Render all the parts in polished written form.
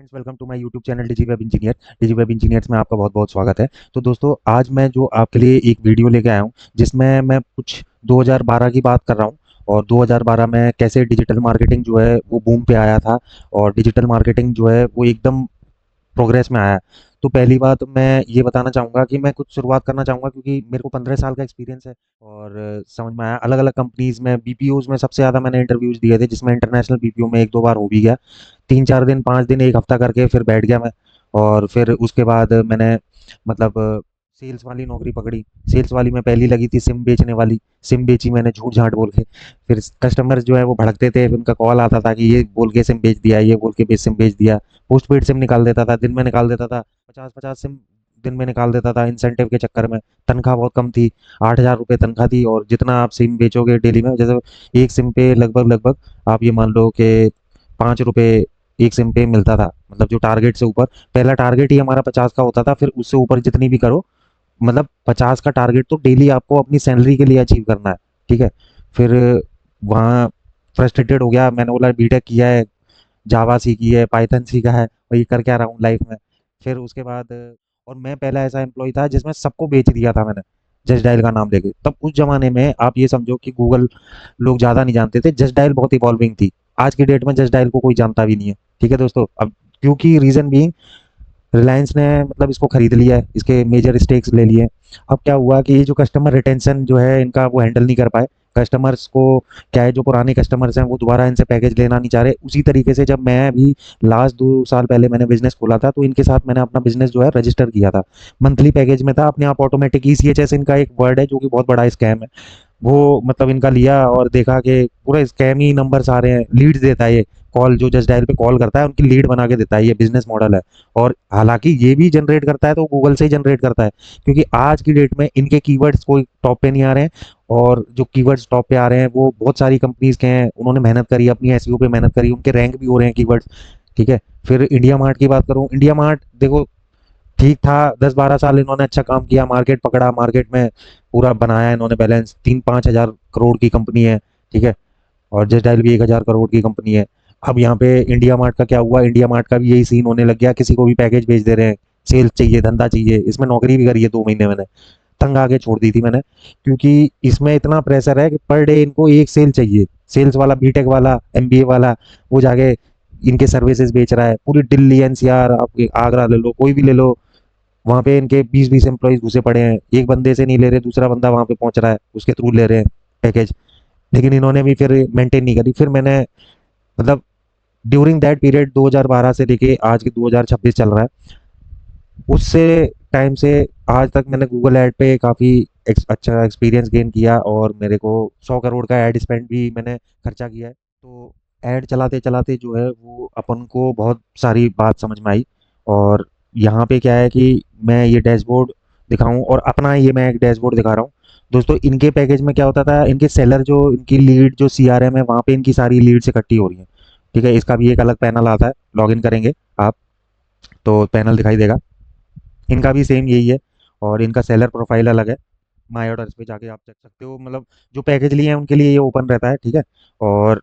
Friends, welcome to my YouTube channel Digi Web Engineer. Digi Web engineers में आपका बहुत बहुत स्वागत है। तो दोस्तों, आज मैं जो आपके लिए एक वीडियो लेके आया हूँ जिसमें मैं कुछ 2012 की बात कर रहा हूँ और 2012 में कैसे डिजिटल मार्केटिंग जो है वो बूम पे आया था और डिजिटल मार्केटिंग जो है वो एकदम प्रोग्रेस में आया। तो पहली बात मैं ये बताना चाहूँगा कि मैं कुछ शुरुआत करना चाहूँगा क्योंकि मेरे को 15 साल का एक्सपीरियंस है और समझ में आया अलग अलग कंपनीज में बीपीओज में सबसे ज़्यादा मैंने इंटरव्यूज दिए थे, जिसमें इंटरनेशनल बीपीओ में एक दो बार हो भी गया। 3-4 दिन 5 दिन एक हफ्ता करके फिर बैठ गया मैं। और फिर उसके बाद मैंने मतलब सेल्स वाली नौकरी पकड़ी। सेल्स वाली में पहली लगी थी सिम बेचने वाली। सिम बेची मैंने झूठ झाट बोल के। फिर कस्टमर जो है वो भड़कते थे, फिर उनका कॉल आता था कि ये बोल के सिम बेच दिया, ये बोल के सिम बेच दिया। पोस्ट पेड सिम निकाल देता था, दिन में निकाल देता था 50-50 सिम। दिन में निकाल देता था इंसेंटिव के चक्कर में। तनख्वाह बहुत कम थी, 8,000 रुपये तनख्वाह थी। और जितना आप सिम बेचोगे डेली में, जैसे एक सिम पे लगभग लगभग आप ये मान लो कि 5 रुपये एक सिम पे मिलता था। मतलब जो टारगेट से ऊपर, पहला टारगेट ही हमारा 50 का होता था, फिर उससे ऊपर जितनी भी करो। मतलब 50 का टारगेट तो डेली आपको अपनी सैलरी के लिए अचीव करना है। ठीक है। फिर वहाँ फ्रस्ट्रेटेड हो गया, मैंने बोला बीटेक किया है, जावा सीखी है, पाइथन सीखा है, और ये कर क्या रहा हूँ लाइफ में। फिर उसके बाद और मैं पहला ऐसा एम्प्लॉय था जिसमें सबको बेच दिया था मैंने, जस्ट डायल का नाम लेके। तब उस जमाने में आप ये समझो कि गूगल लोग ज़्यादा नहीं जानते थे, जस्ट डायल बहुत इवॉल्विंग थी। आज की डेट में जस्ट डायल को कोई जानता भी नहीं है। ठीक है दोस्तों। अब क्योंकि रीज़न भी रिलायंस ने मतलब इसको खरीद लिया है, इसके मेजर स्टेक्स ले लिए। अब क्या हुआ कि ये जो कस्टमर रिटेंशन जो है इनका वो हैंडल नहीं कर पाए। कस्टमर्स को क्या है, जो पुराने कस्टमर्स हैं वो दोबारा इनसे पैकेज लेना नहीं चाह रहे। उसी तरीके से जब मैं भी लास्ट 2 साल पहले मैंने बिजनेस खोला था, तो इनके साथ मैंने अपना बिजनेस जो है रजिस्टर किया था। मंथली पैकेज में था, अपने आप ऑटोमेटिक ईसीएचएस इनका एक वर्ड है जो कि बहुत बड़ा स्कैम है। वो मतलब इनका लिया और देखा कि पूरा स्कैम ही नंबर्स आ रहे हैं, लीड्स देता है ये। कॉल जो जस्ट डायल पे कॉल करता है उनकी लीड बना के देता है, ये बिजनेस मॉडल है। और हालांकि ये भी जनरेट करता है तो गूगल से ही जनरेट करता है, क्योंकि आज की डेट में इनके कीवर्ड्स कोई टॉप पे नहीं आ रहे हैं। और जो कीवर्ड्स टॉप पे आ रहे हैं वो बहुत सारी कंपनीज के हैं, उन्होंने मेहनत करी, अपनी एसईओ पे मेहनत करी, उनके रैंक भी हो रहे हैं कीवर्ड्स। ठीक है। फिर इंडिया मार्ट की बात करूं, इंडिया मार्ट देखो ठीक था, 10-12 साल इन्होंने अच्छा काम किया, मार्केट पकड़ा, मार्केट में पूरा बनाया इन्होंने बैलेंस। 3-5 हज़ार करोड़ की कंपनी है। ठीक है। और जस्ट डायल भी 1,000 करोड़ की कंपनी है। अब यहाँ पे इंडिया मार्ट का क्या हुआ, इंडिया मार्ट का भी यही सीन होने लग गया, किसी को भी पैकेज भेज दे रहे हैं, सेल्स चाहिए, धंधा चाहिए। इसमें नौकरी भी करी है 2 महीने मैंने, तंग आके छोड़ दी थी मैंने। क्योंकि इसमें इतना प्रेशर है कि पर डे इनको एक सेल चाहिए। सेल्स वाला, बीटेक वाला, एमबीए वाला, वो जाके इनके सर्विसेज बेच रहा है। पूरी दिल्ली एनसीआर, आपके आगरा ले लो, कोई भी ले लो, वहाँ पे इनके 20-20 एम्प्लॉयज घुसे पड़े हैं। एक बंदे से नहीं ले रहे, दूसरा बंदा वहाँ पे पहुंच रहा है, उसके थ्रू ले रहे हैं पैकेज। लेकिन इन्होंने भी फिर मेंटेन नहीं करी। फिर मैंने मतलब ड्यूरिंग दैट पीरियड 2012 से लेके आज के 2026 चल रहा है, उससे टाइम से आज तक मैंने गूगल ऐड पे काफ़ी अच्छा एक्सपीरियंस गेन किया। और मेरे को 100 करोड़ का ऐड स्पेंड भी मैंने खर्चा किया है। तो ऐड चलाते चलाते जो है वो अपन को बहुत सारी बात समझ में आई। और यहाँ पे क्या है कि मैं ये डैशबोर्ड दिखाऊं, और अपना ये मैं एक डैशबोर्ड दिखा रहा हूँ। दोस्तों, इनके पैकेज में क्या होता था, इनके सेलर जो इनकी लीड जो सीआरएम है, वहाँ पे इनकी सारी लीड्स इकट्ठी हो रही हैं। ठीक है। इसका भी एक अलग पैनल आता है, लॉग इन करेंगे आप तो पैनल दिखाई देगा। इनका भी सेम यही है, और इनका सेलर प्रोफाइल अलग है। माई ऑर्डर्स पे जाके आप चेक सकते हो, मतलब जो पैकेज लिए हैं उनके लिए ये ओपन रहता है। ठीक है। और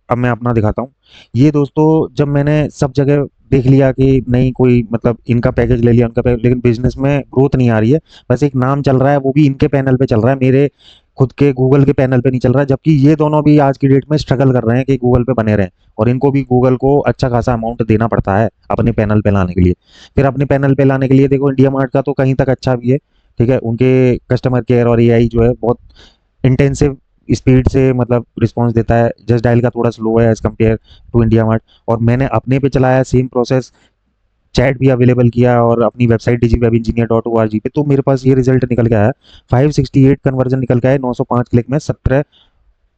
अब मैं अपना दिखाता हूँ। ये दोस्तों, जब मैंने सब जगह देख लिया कि नहीं कोई मतलब इनका पैकेज ले लिया, उनका पैकेज, लेकिन बिजनेस में ग्रोथ नहीं आ रही है, बस एक नाम चल रहा है, वो भी इनके पैनल पे चल रहा है, मेरे खुद के गूगल के पैनल पे नहीं चल रहा है। जबकि ये दोनों भी आज की डेट में स्ट्रगल कर रहे हैं कि गूगल पे बने रहें, और इनको भी गूगल को अच्छा खासा अमाउंट देना पड़ता है अपने पैनल पे लाने के लिए। फिर अपने पैनल पे लाने के लिए देखो, इंडिया मार्ट का तो कहीं तक अच्छा भी है। ठीक है। उनके कस्टमर केयर और एआई जो है बहुत इंटेंसिव स्पीड से मतलब रिस्पॉन्स देता है। जस्ट डायल का थोड़ा स्लो है as compare to India Mart. और मैंने अपने पे चलाया सेम प्रोसेस, चैट भी अवेलेबल किया, और अपनी वेबसाइट digiwebengineer.org पे, तो मेरे पास ये रिजल्ट निकल के आया। 568 कन्वर्जन निकल के आया, 905 क्लिक में 17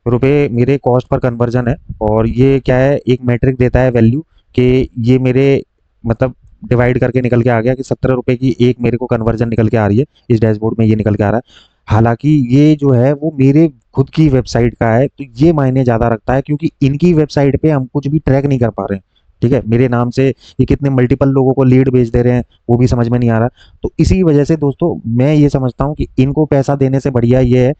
रुपये मेरे कॉस्ट पर कन्वर्जन है। और ये क्या है, एक मैट्रिक देता है वैल्यू, कि ये मेरे मतलब डिवाइड करके निकल के आ गया कि 17 रुपये की एक मेरे को कन्वर्जन निकल के आ रही है। इस डैशबोर्ड में ये निकल के आ रहा है। हालांकि ये जो है वो मेरे खुद की वेबसाइट का है, तो ये मायने ज़्यादा रखता है, क्योंकि इनकी वेबसाइट पे हम कुछ भी ट्रैक नहीं कर पा रहे हैं। ठीक है। मेरे नाम से ये कितने मल्टीपल लोगों को लीड भेज दे रहे हैं, वो भी समझ में नहीं आ रहा। तो इसी वजह से दोस्तों मैं ये समझता हूँ कि इनको पैसा देने से बढ़िया ये है,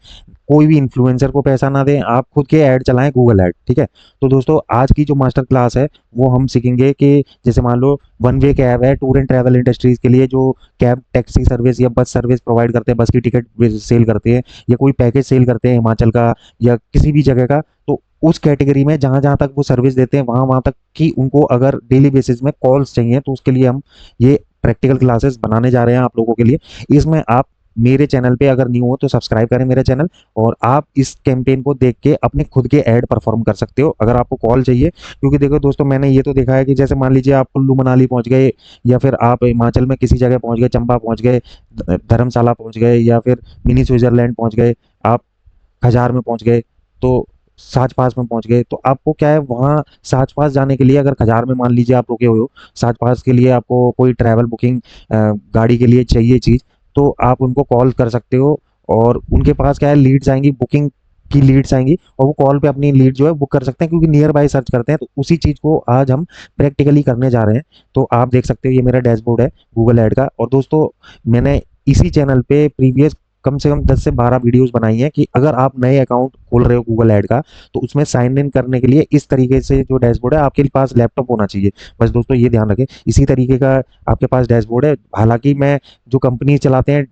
कोई भी इन्फ्लुएंसर को पैसा ना दें, आप खुद के ऐड चलाएं, गूगल ऐड। ठीक है, तो दोस्तों आज की जो मास्टर क्लास है वो हम सीखेंगे कि जैसे मान लो वन वे कैब है, टूर एंड ट्रैवल इंडस्ट्रीज के लिए जो कैब टैक्सी सर्विस या बस सर्विस प्रोवाइड करते हैं, बस की टिकट सेल करते हैं या कोई पैकेज सेल करते हैं हिमाचल का या किसी भी जगह का, तो उस कैटेगरी में जहां जहां तक वो सर्विस देते हैं वहां वहां तक की उनको अगर डेली बेसिस में कॉल्स चाहिए, तो उसके लिए हम ये प्रैक्टिकल क्लासेस बनाने जा रहे हैं आप लोगों के लिए। इसमें आप मेरे चैनल पे अगर न्यू हो तो सब्सक्राइब करें मेरा चैनल, और आप इस कैंपेन को देख के अपने खुद के ऐड परफॉर्म कर सकते हो अगर आपको कॉल चाहिए। क्योंकि देखो दोस्तों, मैंने ये तो देखा है कि जैसे मान लीजिए आप कुल्लू मनाली पहुंच गए, या फिर आप हिमाचल में किसी जगह पहुंच गए, चंबा पहुंच गए, धर्मशाला पहुंच गए, या फिर मिनी स्विट्जरलैंड पहुंच गए, आप खजार में पहुंच गए, तो साच पास में पहुंच गए, तो आपको क्या है वहाँ साच पास जाने के लिए, अगर खजार में मान लीजिए आप रुके हुए हो, साच पास के लिए आपको कोई ट्रैवल बुकिंग गाड़ी के लिए चाहिए चीज़, तो आप उनको कॉल कर सकते हो, और उनके पास क्या है लीड्स आएंगी, बुकिंग की लीड्स आएंगी, और वो कॉल पे अपनी लीड जो है बुक कर सकते हैं, क्योंकि नियर बाय सर्च करते हैं। तो उसी चीज़ को आज हम प्रैक्टिकली करने जा रहे हैं। तो आप देख सकते हो ये मेरा डैशबोर्ड है गूगल ऐड का, और दोस्तों मैंने इसी चैनल पे प्रीवियस कम से कम 10 से 12 वीडियोस बनाई हैं कि अगर आप नए अकाउंट खोल रहे हो गूगल ऐड का, तो उसमें साइन इन करने के लिए इस तरीके से जो डैशबोर्ड है, आपके पास लैपटॉप होना चाहिए। बस दोस्तों ये ध्यान रखें, इसी तरीके का आपके पास डैशबोर्ड है। हालांकि मैं जो कंपनी चलाते हैं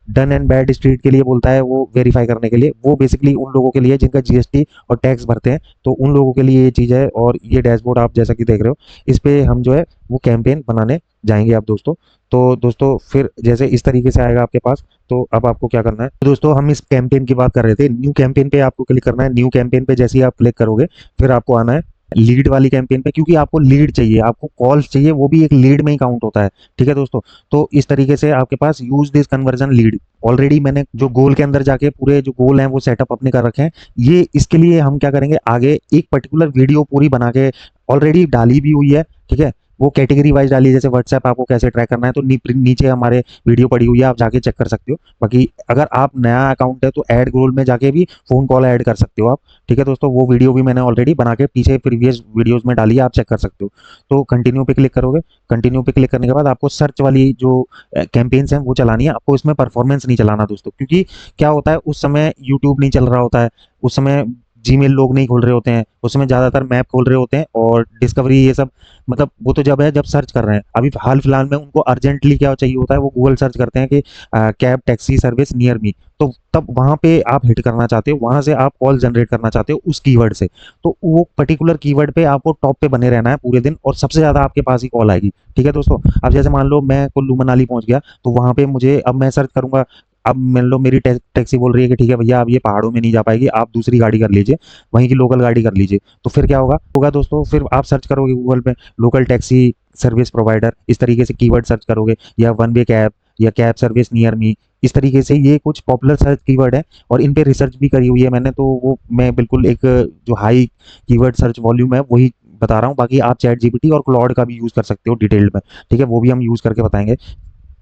डन एंड बैड स्ट्रीट के लिए बोलता है वो वेरीफाई करने के लिए, वो बेसिकली उन लोगों के लिए जिनका जीएसटी और टैक्स भरते हैं, तो उन लोगों के लिए ये चीज़ है। और ये डैशबोर्ड आप जैसा कि देख रहे हो, इस पे हम जो है वो कैंपेन बनाने जाएंगे आप दोस्तों। तो दोस्तों फिर जैसे इस तरीके से आएगा आपके पास, तो अब आपको क्या करना है, तो दोस्तों हम इस कैंपेन की बात कर रहे थे, न्यू कैंपेन पे आपको क्लिक करना है। न्यू कैंपेन पे जैसे ही आप क्लिक करोगे, फिर आपको आना है लीड वाली कैंपेन पे, क्योंकि आपको लीड चाहिए, आपको कॉल्स चाहिए, वो भी एक लीड में ही काउंट होता है। ठीक है दोस्तों, तो इस तरीके से आपके पास use this conversion lead, already मैंने जो गोल के अंदर जाके पूरे जो गोल हैं वो सेटअप अपने कर रखे हैं। ये इसके लिए हम क्या करेंगे, आगे एक पर्टिकुलर वीडियो पूरी बना के ऑलरेडी डाली भी हुई है। ठीक है, वो कैटेगरी वाइज डाली है, जैसे व्हाट्सएप आपको कैसे ट्रैक करना है, तो नीचे हमारे वीडियो पड़ी हुई है, आप जाके चेक कर सकते हो। बाकी अगर आप नया अकाउंट है तो ऐड गोल में जाके भी फोन कॉल ऐड कर सकते हो आप। ठीक है दोस्तों, वो वीडियो भी मैंने ऑलरेडी बना के पीछे प्रीवियस वीडियोस में डाली है, आप चेक कर सकते हो। तो कंटिन्यू पे क्लिक करोगे, कंटिन्यू पे क्लिक करने के बाद आपको सर्च वाली जो कैंपेन्स हैं वो चलानी है। आपको इसमें परफॉर्मेंस नहीं चलाना दोस्तों, क्योंकि क्या होता है उस समय यूट्यूब नहीं चल रहा होता है, उस समय जीमेल लोग नहीं खोल रहे होते हैं, उस समय ज़्यादातर मैप खोल रहे होते हैं, और डिस्कवरी ये सब, मतलब वो तो जब है जब सर्च कर रहे हैं। अभी हाल फिलहाल में उनको अर्जेंटली क्या चाहिए होता है, वो गूगल सर्च करते हैं कि cab taxi service near me, तो तब वहाँ पे आप हिट करना चाहते हो, वहाँ से आप कॉल जनरेट करना चाहते हो उस कीवर्ड से, तो वो पर्टिकुलर कीवर्ड पे आपको टॉप पे बने रहना है पूरे दिन, और सबसे ज़्यादा आपके पास ही कॉल आएगी। ठीक है दोस्तों, अब जैसे मान लो मैं कुल्लू मनाली पहुँच गया, तो वहाँ पे मुझे, अब मैं सर्च करूंगा, अब मान लो मेरी टैक्सी बोल रही है कि ठीक है भैया अब ये पहाड़ों में नहीं जा पाएगी, आप दूसरी गाड़ी कर लीजिए, वहीं की लोकल गाड़ी कर लीजिए। तो फिर क्या होगा दोस्तों, फिर आप सर्च करोगे गूगल पे लोकल टैक्सी सर्विस प्रोवाइडर, इस तरीके से कीवर्ड सर्च करोगे, या वन वे कैब, या कैब सर्विस नियर मी, इस तरीके से ये कुछ पॉपुलर सर्च कीवर्ड है, और इन पे रिसर्च भी करी हुई है मैंने, तो वो मैं बिल्कुल एक जो हाई कीवर्ड सर्च वॉल्यूम है वही बता रहा हूँ। बाकी आप चैट जीपीटी और क्लॉड का भी यूज़ कर सकते हो डिटेल्ड में। ठीक है, वो भी हम यूज़ करके बताएंगे।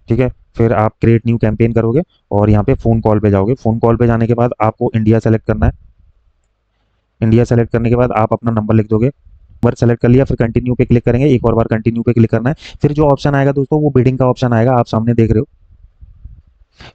ठीक है, फिर आप क्रिएट न्यू कैंपेन करोगे, और यहाँ पे फ़ोन कॉल पे जाओगे। फ़ोन कॉल पे जाने के बाद आपको इंडिया सेलेक्ट करना है। इंडिया सेलेक्ट करने के बाद आप अपना नंबर लिख दोगे, नंबर सेलेक्ट कर लिया, फिर कंटिन्यू पे क्लिक करेंगे, एक और बार कंटिन्यू पे क्लिक करना है। फिर जो ऑप्शन आएगा दोस्तों, वो बिडिंग का ऑप्शन आएगा, आप सामने देख रहे हो।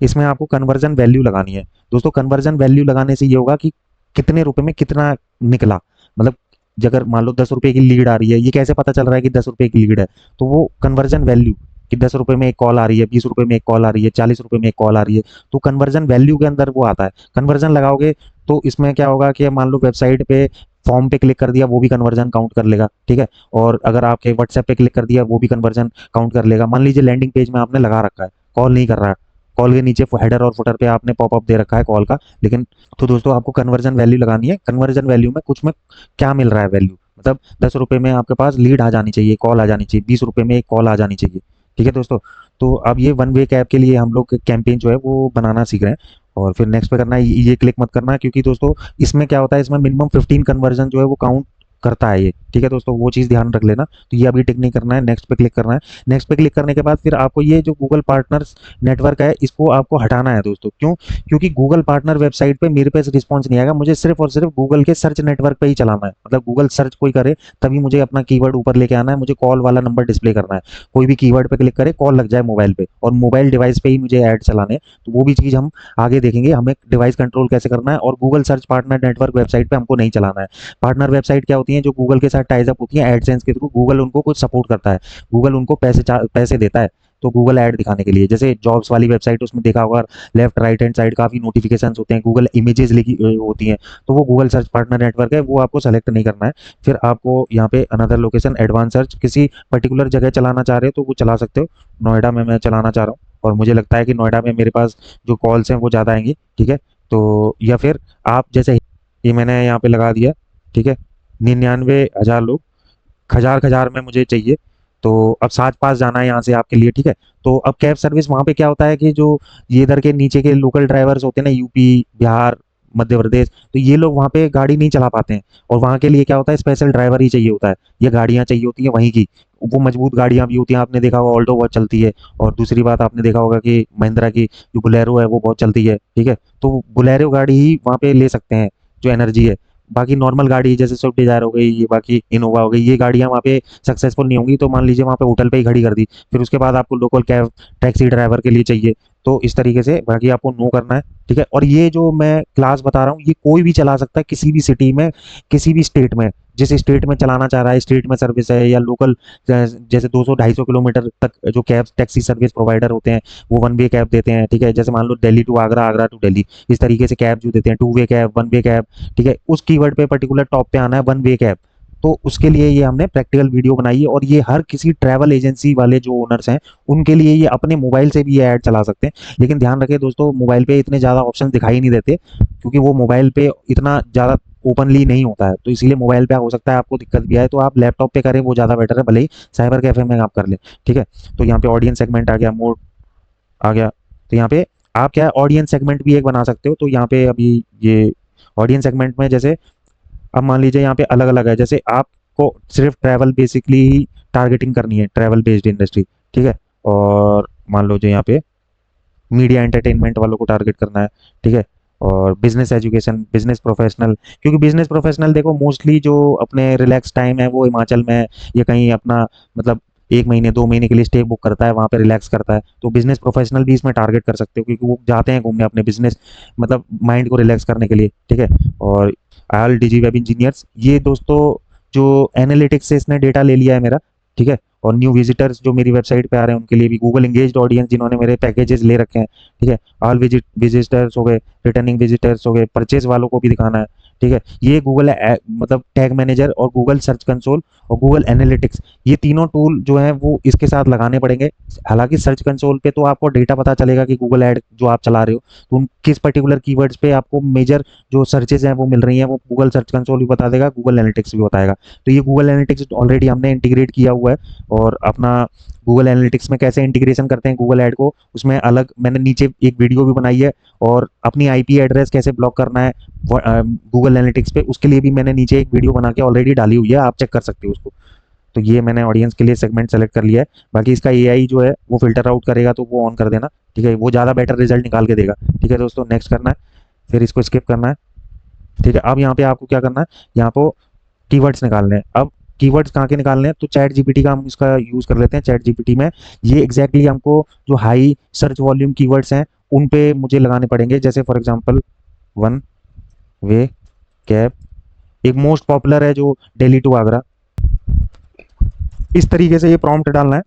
इसमें आपको कन्वर्जन वैल्यू लगानी है दोस्तों। कन्वर्जन वैल्यू लगाने से ये होगा कि कितने रुपए में कितना निकला, मतलब अगर मान लो 10 रुपए की लीड आ रही है, ये कैसे पता चल रहा है कि 10 रुपए की लीड है, तो वो कन्वर्जन वैल्यू कि 10 रुपए में एक कॉल आ रही है, 20 रुपए में एक कॉल आ रही है, 40 रुपए में एक कॉल आ रही है, तो कन्वर्जन वैल्यू के अंदर वो आता है। कन्वर्जन लगाओगे तो इसमें क्या होगा कि मान लो वेबसाइट पे फॉर्म पे क्लिक कर दिया, वो भी कन्वर्जन काउंट कर लेगा। ठीक है, और अगर आपके व्हाट्सएप पे क्लिक कर दिया, वो भी कन्वर्जन काउंट कर लेगा। मान लीजिए लैंडिंग पेज में आपने लगा रखा है, कॉल नहीं कर रहा है, कॉल के नीचे हेडर और फुटर पे आपने पॉपअप दे रखा है कॉल का, लेकिन तो दोस्तों आपको कन्वर्जन वैल्यू लगानी है। कन्वर्जन वैल्यू में कुछ में क्या मिल रहा है वैल्यू, मतलब 10 रुपए में आपके पास लीड आ जानी चाहिए, कॉल आ जानी चाहिए, 20 रुपए में एक कॉल आ जानी चाहिए। ठीक है दोस्तों, तो अब ये वन वे कैब के लिए हम लोग कैंपेन जो है वो बनाना सीख रहे हैं। और फिर नेक्स्ट पे करना है, ये क्लिक मत करना, क्योंकि दोस्तों इसमें क्या होता है, इसमें मिनिमम 15 कन्वर्जन जो है वो काउंट करता है ये, ठीक है दोस्तों, वो चीज़ ध्यान रख लेना। तो ये अभी टिक नहीं करना है, नेक्स्ट पे क्लिक करना है। नेक्स्ट पे क्लिक करने के बाद फिर आपको ये जो गूगल पार्टनर्स नेटवर्क है इसको आपको हटाना है दोस्तों। क्यों? क्योंकि गूगल पार्टनर वेबसाइट पे मेरे पास रिस्पॉन्स नहीं आएगा, मुझे सिर्फ और सिर्फ गूगल के सर्च नेटवर्क पे ही चलाना है। मतलब गूगल सर्च कोई करे तभी मुझे अपना कीवर्ड ऊपर लेके आना है, मुझे कॉल वाला नंबर डिस्प्ले करना है। कोई भी कीवर्ड पे क्लिक करे, कॉल लग जाए मोबाइल पे, और मोबाइल डिवाइस पे ही मुझे ऐड चलाने हैं। तो वो भी चीज़ हम आगे देखेंगे, हमें डिवाइस कंट्रोल कैसे करना है। और Google search partner network website पे हमको नहीं चलाना है। पार्टनर वेबसाइट क्या होती है? जो गूगल के साथ टाइज अप होती है एडसेंस के थ्रू, गूगल उनको कुछ सपोर्ट करता है, गूगल उनको पैसे देता है तो गूगल ऐड दिखाने के लिए। जैसे जॉब्स वाली वेबसाइट, उसमें देखा होगा लेफ्ट राइट हैंड साइड काफ़ी नोटिफिकेशंस होते हैं, गूगल इमेजेस लिखी होती हैं। तो वो गूगल सर्च पार्टनर नेटवर्क है, वो आपको सेलेक्ट नहीं करना है। फिर आपको यहाँ पे अनदर लोकेशन एडवांस सर्च, किसी पर्टिकुलर जगह चलाना चाह रहे हो तो वो चला सकते हो। नोएडा में मैं चलाना चाह रहा हूँ और मुझे लगता है कि नोएडा में मेरे पास जो कॉल्स हैं वो ज़्यादा आएंगी, ठीक है। तो या फिर आप जैसे, ये मैंने यहाँ पे लगा दिया, ठीक है, 99,000 लोग, खजार खजार में मुझे चाहिए। तो अब सात पास जाना है यहाँ से आपके लिए, ठीक है। तो अब कैब सर्विस वहाँ पे क्या होता है कि जो ये इधर के नीचे के लोकल ड्राइवर्स होते हैं ना, यूपी, बिहार, मध्य प्रदेश, तो ये लोग वहाँ पे गाड़ी नहीं चला पाते हैं। और वहाँ के लिए क्या होता है, स्पेशल ड्राइवर ही चाहिए होता है, ये गाड़ियाँ चाहिए होती हैं वहीं की। वो मजबूत गाड़ियाँ भी होती हैं, आपने देखा होगा ऑल्टो बहुत चलती है। और दूसरी बात आपने देखा होगा कि महिंद्रा की जो बुलेरो है वो बहुत चलती है, ठीक है। तो बुलेरो गाड़ी ही वहाँ पे ले सकते हैं जो एनर्जी है। बाकी नॉर्मल गाड़ी जैसे स्विफ्ट डिजायर हो गई, ये बाकी इनोवा हो गई, ये गाड़ियाँ वहाँ पे सक्सेसफुल नहीं होंगी। तो मान लीजिए वहाँ पे होटल पे ही खड़ी कर दी, फिर उसके बाद आपको लोकल कैब टैक्सी ड्राइवर के लिए चाहिए। तो इस तरीके से बाकी आपको नो करना है, ठीक है। और ये जो मैं क्लास बता रहा हूँ ये कोई भी चला सकता है किसी भी सिटी में, किसी भी स्टेट में। जिस स्टेट में चलाना चाह रहा है, स्टेट में सर्विस है या लोकल, जैसे 200-250 किलोमीटर तक जो कैब टैक्सी सर्विस प्रोवाइडर होते हैं वो वन वे कैब देते हैं, ठीक है। जैसे मान लो दिल्ली टू आगरा, आगरा टू दिल्ली, इस तरीके से कैब जो देते हैं, two way cab, one way cab, ठीक है। उस कीवर्ड पे पर्टिकुलर टॉप पे आना है, वन वे कैब। तो उसके लिए ये हमने प्रैक्टिकल वीडियो बनाई है, और ये हर किसी ट्रैवल एजेंसी वाले जो ओनर्स हैं उनके लिए ये अपने मोबाइल से भी ये ऐड चला सकते हैं। लेकिन ध्यान रखें दोस्तों, मोबाइल पे इतने ज़्यादा ऑप्शन दिखाई नहीं देते, क्योंकि वो मोबाइल पे इतना ज़्यादा ओपनली नहीं होता है। तो इसीलिए मोबाइल पे हो सकता है आपको दिक्कत भी आए, तो आप लैपटॉप पे करें वो ज़्यादा बेटर है, भले ही साइबर कैफे में आप कर लें, ठीक है। तो यहाँ पे ऑडियंस सेगमेंट आ गया, मोड आ गया। तो यहाँ पे आप क्या है, ऑडियंस सेगमेंट भी एक बना सकते हो। तो यहाँ पे अभी ये ऑडियंस सेगमेंट में जैसे, अब मान लीजिए यहाँ पे अलग अलग है, जैसे आपको सिर्फ ट्रैवल बेसिकली ही टारगेटिंग करनी है, ट्रैवल बेस्ड इंडस्ट्री, ठीक है। और मान लो जो यहाँ पे मीडिया एंटरटेनमेंट वालों को टारगेट करना है, ठीक है। और बिजनेस एजुकेशन, बिजनेस प्रोफेशनल, क्योंकि बिजनेस प्रोफेशनल देखो मोस्टली जो अपने रिलैक्स टाइम है वो हिमाचल में है, या कहीं अपना मतलब 1 महीने 2 महीने के लिए स्टे बुक करता है, वहाँ पे रिलैक्स करता है। तो बिजनेस प्रोफेशनल भी इसमें टारगेट कर सकते हो, क्योंकि वो जाते हैं घूमने अपने बिजनेस, मतलब माइंड को रिलैक्स करने के लिए, ठीक है। और आल डिजी वेब इंजीनियर्स, ये दोस्तों जो एनालिटिक्स से इसने डेटा ले लिया है मेरा, ठीक है। और न्यू विजिटर्स जो मेरी वेबसाइट पे आ रहे हैं उनके लिए भी, गूगल एंगेज्ड ऑडियंस जिन्होंने मेरे पैकेजेस ले रखे हैं, ठीक है। ऑल विजिटर्स हो गए, रिटर्निंग विजिटर्स हो गए, परचेज वालों को भी दिखाना है, ठीक है। ये गूगल मतलब टैग मैनेजर और गूगल सर्च कंसोल और गूगल एनालिटिक्स, ये तीनों टूल जो हैं वो इसके साथ लगाने पड़ेंगे। हालांकि सर्च कंसोल पे तो आपको डेटा पता चलेगा कि गूगल ऐड जो आप चला रहे हो तो उन किस पर्टिकुलर कीवर्ड्स पे आपको मेजर जो सर्चेज हैं वो मिल रही हैं, वो गूगल सर्च कंसोल भी बता देगा, गूगल एनालिटिक्स भी बताएगा। तो ये गूगल एनालिटिक्स ऑलरेडी हमने इंटीग्रेट किया हुआ है। और अपना गूगल एनालिटिक्स में कैसे इंटीग्रेशन करते हैं गूगल ऐड को, उसमें अलग मैंने नीचे एक वीडियो भी बनाई है। और अपनी आईपी एड्रेस कैसे ब्लॉक करना है गूगल एनालिटिक्स पे, उसके लिए भी मैंने नीचे एक वीडियो बना के ऑलरेडी डाली हुई है, आप चेक कर सकते हो उसको। तो ये मैंने ऑडियंस के लिए सेगमेंट सेलेक्ट कर लिया है। बाकी इसका एआई जो है वो फिल्टर आउट करेगा, तो वो ऑन कर देना, ठीक है। वो ज़्यादा बेटर रिजल्ट निकाल के देगा, ठीक है दोस्तों। नेक्स्ट करना है, फिर इसको स्किप करना है, ठीक है। अब यहाँ पे आपको क्या करना है, यहाँ पर कीवर्ड्स निकालने हैं। अब कीवर्ड्स कहाँ के निकालने हैं, तो चैट जीपीटी का हम इसका यूज़ कर लेते हैं। चैट जीपीटी में ये एग्जैक्टली हमको जो हाई सर्च वॉल्यूम कीवर्ड्स हैं उन पे मुझे लगाने पड़ेंगे। जैसे for example one way cab, एक मोस्ट पॉपुलर है जो दिल्ली टू आगरा, इस तरीके से ये प्रॉम्प्ट डालना है।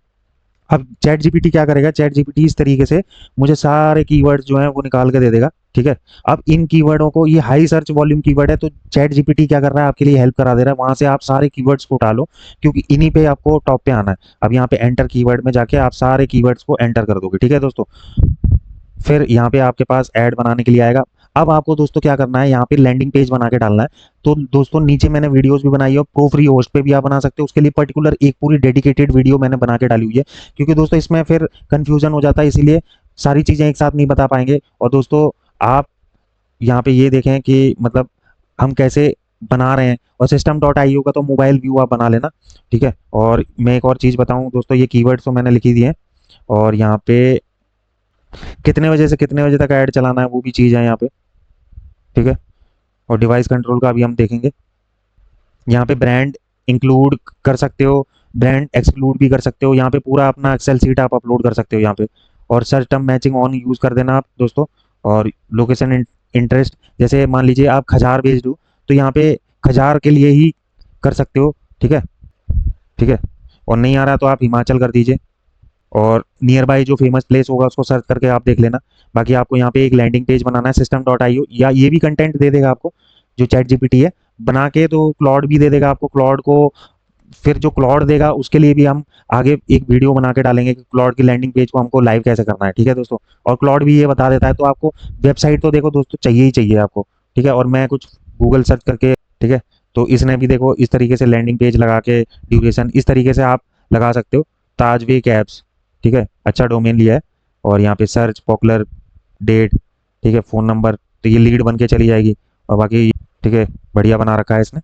अब चैट जीपीटी क्या करेगा, चैट जीपीटी इस तरीके से मुझे सारे कीवर्ड्स जो हैं वो निकाल के दे देगा, ठीक है। अब इन कीवर्डों को, ये हाई सर्च वॉल्यूम कीवर्ड है, तो चैट जीपीटी क्या कर रहा है, आपके लिए हेल्प करा दे रहा है, वहां से आप सारे कीवर्ड्स को डालो, क्योंकि इन्हीं पे आपको टॉप पे आना है। अब यहाँ पे एंटर कीवर्ड में जाके आप सारे कीवर्ड्स को एंटर कर दोगे, ठीक है दोस्तों। फिर यहाँ पे आपके पास ऐड बनाने के लिए आएगा। अब आपको दोस्तों क्या करना है, यहाँ पे लैंडिंग पेज बना के डालना है। तो दोस्तों नीचे मैंने वीडियोस भी बनाई है, प्रो फ्री होस्ट पे भी आप बना सकते हो, उसके लिए पर्टिकुलर एक पूरी डेडिकेटेड वीडियो मैंने बना के डाली हुई है, क्योंकि दोस्तों इसमें फिर कंफ्यूजन हो जाता है, इसीलिए सारी चीज़ें एक साथ नहीं बता पाएंगे। और दोस्तों आप यहाँ पे ये देखें कि मतलब हम कैसे बना रहे हैं, और सिस्टम डॉट आई ओ का तो मोबाइल व्यू आप बना लेना, ठीक है। और मैं एक और चीज़ बताऊं दोस्तों, ये कीवर्ड्स तो मैंने लिखी दी है, और यहाँ पे कितने बजे से कितने बजे तक ऐड चलाना है वो भी चीज़ है यहाँ पे, ठीक है। और डिवाइस कंट्रोल का भी हम देखेंगे। यहाँ पे ब्रांड इंक्लूड कर सकते हो, ब्रांड एक्सक्लूड भी कर सकते हो, यहाँ पे पूरा अपना एक्सेल सीट आप अपलोड कर सकते हो यहाँ पे। और search term matching on use कर देना आप दोस्तों। और लोकेशन इंटरेस्ट, जैसे मान लीजिए आप खजार बेस्ड हो, तो यहाँ पे खजार के लिए ही कर सकते हो, ठीक है, ठीक है। और नहीं आ रहा तो आप हिमाचल कर दीजिए, और नियर बाई जो फेमस प्लेस होगा उसको सर्च करके आप देख लेना। बाकी आपको यहाँ पे एक लैंडिंग पेज बनाना है सिस्टम डॉट आई ओ, या ये भी कंटेंट दे देगा आपको जो चैट जीपीटी है बना के, तो क्लॉड भी दे देगा आपको। क्लॉड को फिर जो क्लॉड देगा उसके लिए भी हम आगे एक वीडियो बना के डालेंगे कि क्लॉड की लैंडिंग पेज को हमको लाइव कैसे करना है, ठीक है दोस्तों। और क्लॉड भी ये बता देता है, तो आपको वेबसाइट तो देखो दोस्तों चाहिए ही चाहिए आपको, ठीक है। और मैं कुछ गूगल सर्च करके, ठीक है, तो इसने भी देखो इस तरीके से लैंडिंग पेज लगा के ड्यूरेशन इस तरीके से आप लगा सकते हो। ताजवे कैब्स, ठीक है, अच्छा डोमेन लिया है। और यहाँ पे सर्च पॉपुलर डेट, ठीक है, फ़ोन नंबर, तो ये लीड बन के चली जाएगी। और बाकी ठीक है, बढ़िया बना रखा है इसने।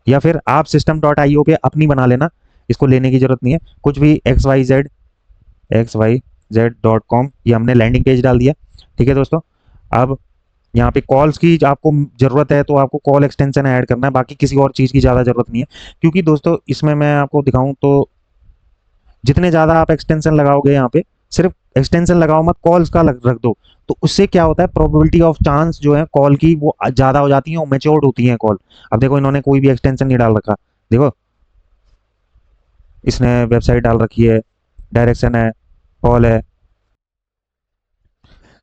या फिर आप सिस्टम डॉट आई ओ पे अपनी बना लेना, इसको लेने की जरूरत नहीं है। कुछ भी XYZ ये हमने लैंडिंग पेज डाल दिया, ठीक है दोस्तों। अब यहाँ पे कॉल्स की आपको ज़रूरत है तो आपको कॉल एक्सटेंशन ऐड करना है, बाकी किसी और चीज़ की ज़्यादा ज़रूरत नहीं है। क्योंकि दोस्तों इसमें मैं आपको दिखाऊं तो जितने ज़्यादा आप एक्सटेंशन लगाओगे यहाँ पे, सिर्फ एक्सटेंशन लगाओ मत, कॉल्स का रख दो, तो उससे क्या होता है, प्रोबेबिलिटी ऑफ चांस जो है कॉल की वो ज़्यादा हो जाती है और मैच्योर्ड होती है कॉल। अब देखो इन्होंने कोई भी एक्सटेंशन नहीं डाल रखा, देखो इसने वेबसाइट डाल रखी है, डायरेक्शन है, कॉल है।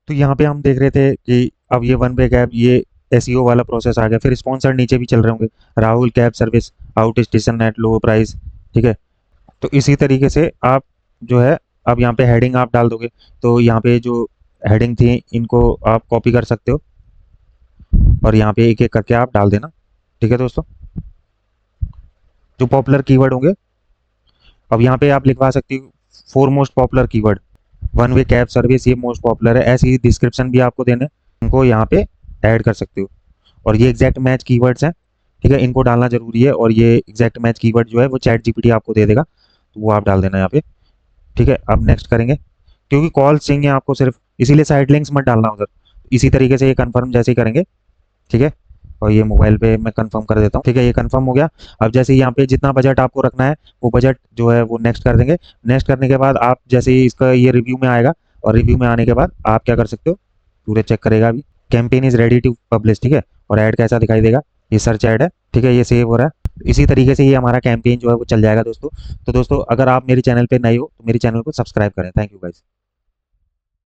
तो यहाँ पे हम देख रहे थे कि अब ये वन वे कैब, ये एसईओ वाला प्रोसेस आ गया। फिर स्पॉन्सर नीचे भी चल रहे होंगे, Rahul cab service, out station at low price, ठीक है। तो इसी तरीके से आप जो है, अब यहाँ पे हेडिंग आप डाल दोगे, तो यहाँ पे जो हेडिंग थी इनको आप कॉपी कर सकते हो, और यहाँ पे एक एक करके आप डाल देना, ठीक है दोस्तों, जो पॉपुलर कीवर्ड होंगे। अब यहाँ पे आप लिखवा सकती हो four most popular keyword, one way cab service ये मोस्ट पॉपुलर है, ऐसी डिस्क्रिप्शन भी आपको देने, उनको यहाँ पे ऐड कर सकते हो। और ये एग्जैक्ट मैच कीवर्ड्स हैं, ठीक है, इनको डालना जरूरी है। और ये एग्जैक्ट मैच कीवर्ड जो है वो चैट जीपीटी आपको दे देगा, तो वो आप डाल देना यहाँ पे, ठीक है। अब नेक्स्ट करेंगे, क्योंकि कॉल चाहिए आपको सिर्फ, इसीलिए साइड लिंक्स मत डालना उधर। इसी तरीके से ये कंफर्म जैसे ही करेंगे, ठीक है। और ये मोबाइल पे मैं कंफर्म कर देता हूँ, ठीक है, ये कंफर्म हो गया। अब जैसे यहाँ पे जितना बजट आपको रखना है वो बजट जो है वो नेक्स्ट कर देंगे। नेक्स्ट करने के बाद आप जैसे ही इसका ये रिव्यू में आएगा, और रिव्यू में आने के बाद आप क्या कर सकते हो, पूरे चेक करेगा अभी, campaign is ready to publish, ठीक है। और ऐड कैसा दिखाई देगा, ये सर्च ऐड है, ठीक है, ये सेव हो रहा है। इसी तरीके से ये हमारा कैंपेन जो है वो चल जाएगा दोस्तों। तो दोस्तों अगर आप मेरे चैनल पे नए हो तो मेरे चैनल को सब्सक्राइब करें। Thank you guys.